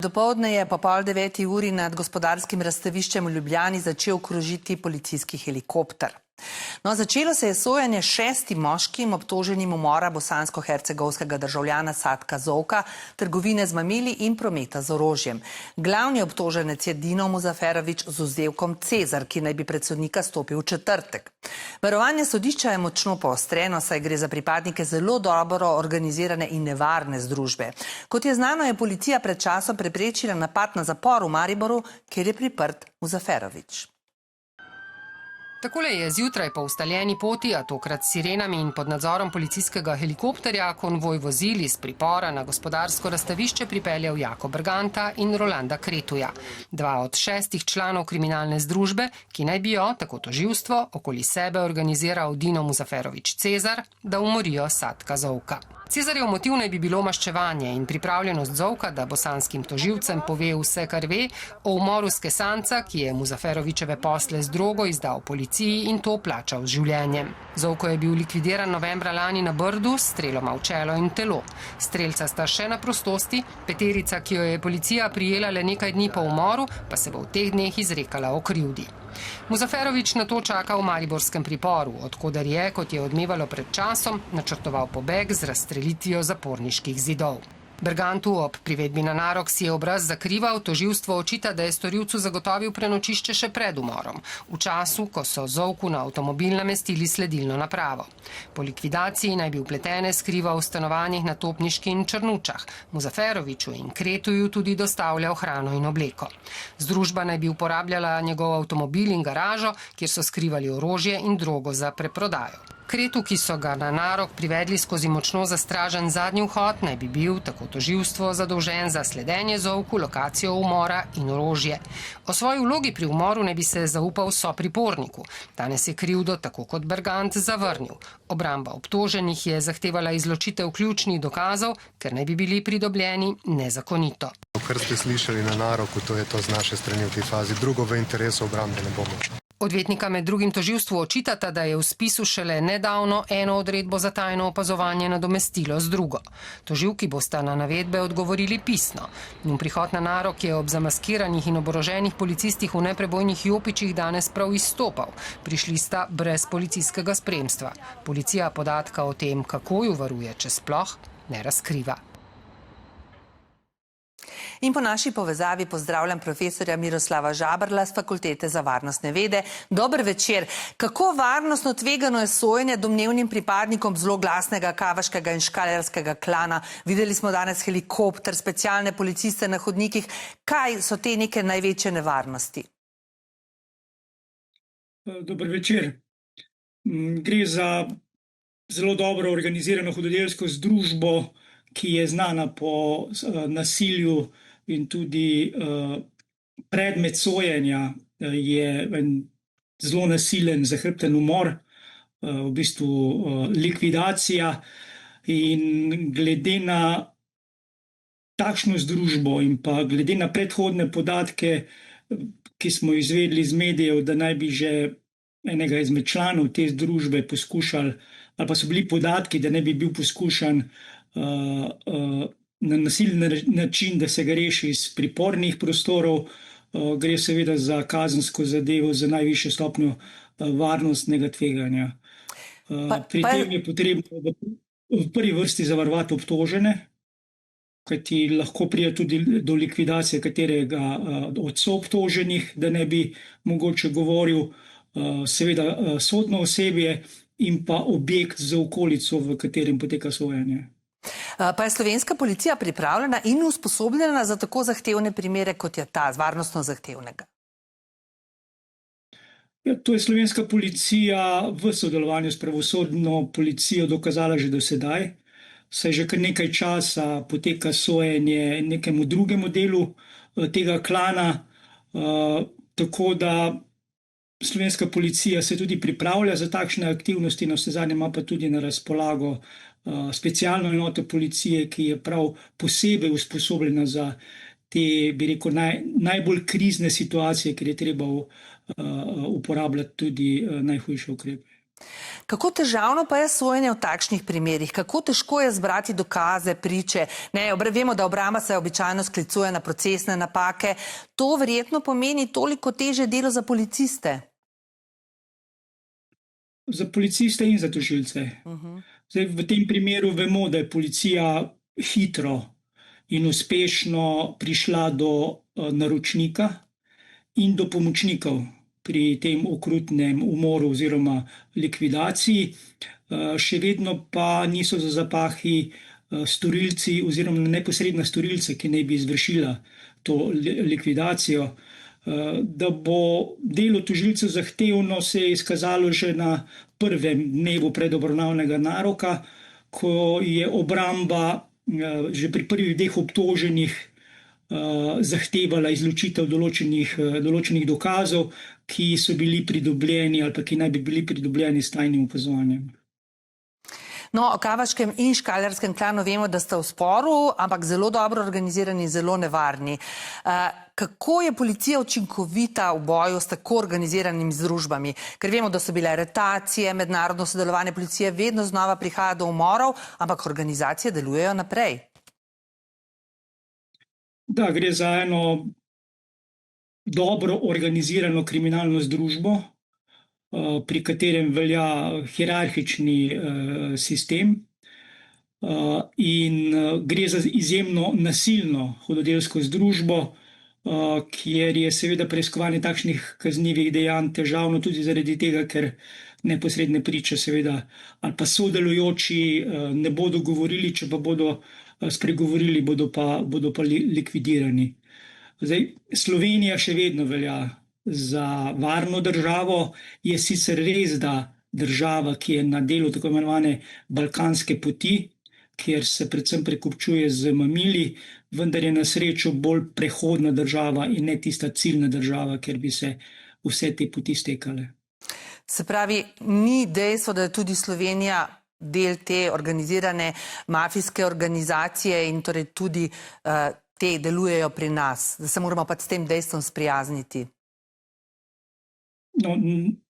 Dopoldne je po 8:30 nad gospodarskim razstaviščem v Ljubljani začel krožiti policijski helikopter. Začelo se je sojenje 6 moškim obtoženim umora bosansko-hercegovskega državljana Satka Zovka, trgovine z mamili in prometa z orožjem. Glavni obtoženec je Dino Muzaferović z vzdevkom Cezar, ki naj bi pred sodnika stopil v četrtek. Varovanje sodišča je močno poostreno, saj gre za pripadnike zelo dobro organizirane in nevarne združbe. Kot je znano, je policija pred časom preprečila napad na zapor v Mariboru, kjer je priprt Muzaferović. Takole je zjutraj po ustaljeni poti, a tokrat s sirenami in pod nadzorom policijskega helikopterja, konvoj vozil iz pripora na gospodarsko razstavišče pripeljal Jako Berganta in Rolanda Kretuja, 2 od 6 članov kriminalne združbe, ki naj bi jo, tako tožilstvo, okoli sebe organiziral Dino Muzaferović Cezar, da umorijo Satka Zovka. Cezarjev motiv naj bi bilo maščevanje in pripravljenost Zovka, da bosanskim tožilcem pove vse, kar ve, o umoru Skesanca, ki je Muzaferovićeve posle z drogo izdal policiji in to plačal z življenjem. Zovko je bil likvidiran novembra lani na Brdu s streloma v čelo in telo. Strelca sta še na prostosti, peterica, ki jo je policija prijela le nekaj dni po umoru, pa se bo v teh dneh izrekala o krivdi. Muzaferović na to čaka v mariborskem priporu, odkoder je, kot je odmevalo pred časom, načrtoval pobeg z razstrelitvijo zaporniških zidov. Bergantu ob privedbi na narok si je obraz zakrival, tožilstvo očita, da je storilcu zagotovil prenočišče še pred umorom, v času, ko so Zovku na avtomobil namestili sledilno napravo. Po likvidaciji naj bi vpletene skrival v stanovanjih na Topniški in Črnučah, Muzaferoviću in Kretuju tudi dostavljal hrano in obleko. Združba naj bi uporabljala njegov avtomobil in garažo, kjer so skrivali orožje in drogo za preprodajo. Kretu, ki so ga na narok privedli skozi močno zastražen zadnji vhod, naj bi bil, tako tožilstvo, zadolžen za sledenje Zovku, lokacijo umora in orožje. O svoji vlogi pri umoru naj bi se zaupal sopriporniku. Danes je krivdo, tako kot Bergant, zavrnil. Obramba obtoženih je zahtevala izločitev ključnih dokazov, ker naj bi bili pridobljeni nezakonito. Kar ste slišali na naroku, to je to z naše strani v tej fazi. Drugo v interesu obrambe ne bomo. Odvetnika med drugim tožilstvu očitata, da je v spisu šele nedavno eno odredbo za tajno opazovanje nadomestilo z drugo. Tožilki bosta na navedbe odgovorili pisno. Njun prihod na narok je ob zamaskiranih in oboroženih policistih v neprebojnih jopičih danes prav izstopal. Prišli sta brez policijskega spremstva. Policija podatka o tem, kako ju varuje, če sploh, ne razkriva. In po naši povezavi pozdravljam profesorja Miroslava Žaberla z Fakultete za varnostne vede. Dober večer. Kako varnostno tvegano je sojenje domnevnim pripadnikom zelo glasnega kavaškega in škalerskega klana? Videli smo danes helikopter, specialne policiste na hodnikih. Kaj so te neke največje nevarnosti? Dober večer. Gre za zelo dobro organizirano hudodelsko združbo, ki je znana po nasilju in tudi predmet sojenja je zelo nasilen zahrbten umor, v bistvu likvidacija. In glede na takšno združbo in pa glede na predhodne podatke, ki smo izvedli iz medijev, da naj bi že enega izmed članov te združbe poskušali, ali pa so bili podatki, da naj bi bil poskušan na nasilen način, da se ga reši iz pripornih prostorov. Gre seveda za kazensko zadevo za najvišjo stopnjo varnostnega tveganja. Pri tem je potrebno v prvi vrsti zavarovati obtožene, kajti lahko pride tudi do likvidacije katerega od soobtoženih, da ne bi mogoče govoril, seveda sodno osebje in pa objekt za okolico, v katerem poteka sojenje. Pa je slovenska policija pripravljena in usposobljena za tako zahtevne primere, kot je ta, varnostno zahtevnega? Ja, to je slovenska policija v sodelovanju s pravosodno policijo dokazala že do sedaj. Saj že kar nekaj časa poteka sojenje nekemu drugemu delu tega klana, tako da slovenska policija se tudi pripravlja za takšne aktivnosti, navsezadnje ima pa tudi na razpolago specialno enoto policije, ki je prav posebej usposobljena za te, bi rekel, najbolj krizne situacije, ker je treba uporabljati tudi najhujše ukrepe. Kako težavno pa je sojenje v takšnih primerih? Kako težko je zbrati dokaze, priče? Vemo, da obramba se običajno sklicuje na procesne napake. To verjetno pomeni toliko težje delo za policiste. Za policiste in za tožilce. Zdaj, v tem primeru vemo, da je policija hitro in uspešno prišla do naročnika in do pomočnikov pri tem okrutnem umoru oziroma likvidaciji. Še vedno pa niso za zapahi storilci oziroma neposredna storilca, ki naj bi izvršila to likvidacijo. Da bo delo tožilcev zahtevno, se je izkazalo že na prvem dnevu predobravnavnega naroka, ko je obramba že pri prvih dveh obtoženih zahtevala izločitev določenih dokazov, ki so bili pridobljeni ali pa ki naj bi bili pridobljeni s tajnim opazovanjem. No, o Kavaškem in Škaljarskem klanu vemo, da sta v sporu, ampak zelo dobro organizirani in zelo nevarni. Kako je policija učinkovita v boju s tako organiziranimi združbami? Ker vemo, da so bile aretacije, mednarodno sodelovanje policije, vedno znova prihaja do umorov, ampak organizacije delujejo naprej. Da, gre za eno dobro organizirano kriminalno združbo, pri katerem velja hierarhični sistem in gre za izjemno nasilno hudodelsko združbo, kjer je seveda preiskovanje takšnih kaznivih dejanj težavno tudi zaradi tega, ker neposredne priče seveda ali pa sodelujoči ne bodo govorili, če pa bodo spregovorili, bodo pa likvidirani. Zdaj, Slovenija še vedno velja za varno državo, je sicer res, da država, ki je na delu tako imenovane balkanske poti, kjer se predvsem prekupčuje z mamili, vendar je na srečo bolj prehodna država in ne tista ciljna država, kjer bi se vse te poti stekale. Se pravi, ni dejstvo, da je tudi Slovenija del te organizirane mafijske organizacije in torej tudi te delujejo pri nas, da se moramo pa s tem dejstvom sprijazniti. No,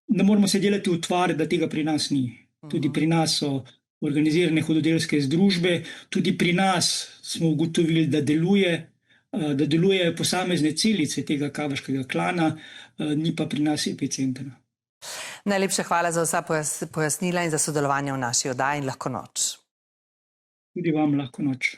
ne moramo se delati utvare, da tega pri nas ni. Tudi pri nas so organizirane hudodelske združbe, tudi pri nas smo ugotovili, da delujejo posamezne celice tega kavaškega klana, ni pa pri nas epicentra. Najlepša hvala za vsa pojasnila in za sodelovanje v naši oddaji in lahko noč. Tudi vam lahko noč.